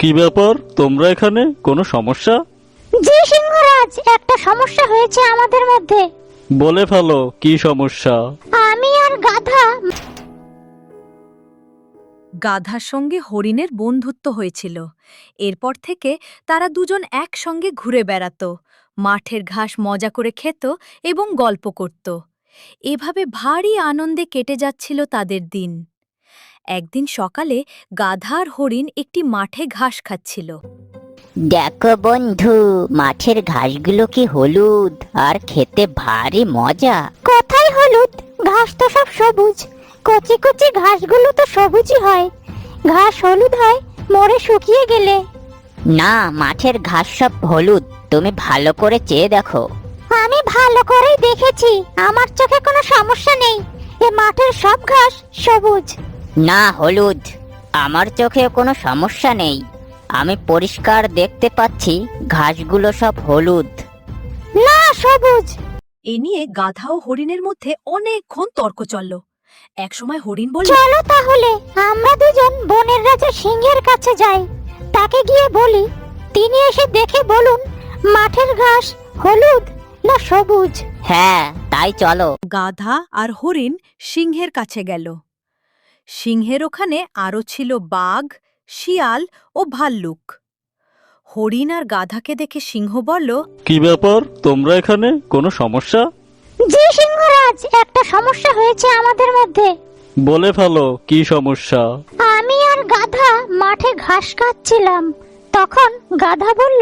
কি ব্যাপার, তোমরা এখানে? কোনো সমস্যা? জি সিংহরাজ, একটা সমস্যা হয়েছে আমাদের মধ্যে। বলে ফেলো, কি সমস্যা? আমি আর গাধা। গাধার সঙ্গে হরিণের বন্ধুত্ব হয়েছিল। এরপর থেকে তারা দুজন একসঙ্গে ঘুরে বেড়াত, মাঠের ঘাস মজা করে খেত এবং গল্প করত। এভাবে ভারী আনন্দে কেটে যাচ্ছিল তাদের দিন। একদিন সকালে গাধা আর হরিণ একটি মাঠে ঘাস খাচ্ছিল। দেখো বন্ধু, মাঠের ঘাসগুলো কি হলুদ আর খেতে ভারী মজা। কোথায় হলুদ? ঘাস তো সব সবুজ। কচি কচি ঘাসগুলো তো সবুজই হয়। ঘাস হলুদ হয় মরে শুকিয়ে গেলে। না, মাঠের ঘাস সব হলুদ, তুমি ভালো করে চেয়ে দেখো। আমি ভালো করেই দেখেছি, আমার চোখে কোনো সমস্যা নেই। এ মাঠের সব ঘাস সবুজ। না, হলুদ। আমার চোখে কোনো সমস্যা নেই, আমি পরিষ্কার দেখতে পাচ্ছি ঘাসগুলো সব হলুদ। না, সবুজ। এ নিয়ে গাধা ও হরিণের মধ্যে অনেকক্ষণ তর্ক চলল। একসময় হরিণ বলল, চলো তাহলে আমরা দুজন বনের রাজা সিংহের কাছে যাই। তাকে গিয়ে বলি, তিনি এসে দেখে বলুন মাঠের ঘাস হলুদ না সবুজ। হ্যাঁ, তাই চলো। গাধা আর হরিণ সিংহের কাছে গেল। সিংহের ওখানে আরও ছিল বাঘ, শিয়াল ও ভাল্লুক। হরিণ আর গাধাকে দেখে সিংহ বলল, কি ব্যাপার, তোমরা এখানে? কোনো সমস্যা? জি সিংহরাজ, একটা সমস্যা হয়েছে আমাদের মধ্যে। বলে ফেলো, কি সমস্যা? আমি আর গাধা মাঠে ঘাস কাটছিলাম। তখন গাধা বলল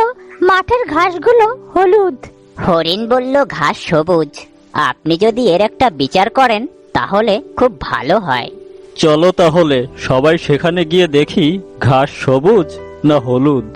মাঠের ঘাসগুলো হলুদ। হরিণ বলল ঘাস সবুজ। আপনি যদি এর একটা বিচার করেন তাহলে খুব ভালো হয়। চলো তাহলে সবাই সেখানে গিয়ে দেখি ঘাস সবুজ না হলুদ।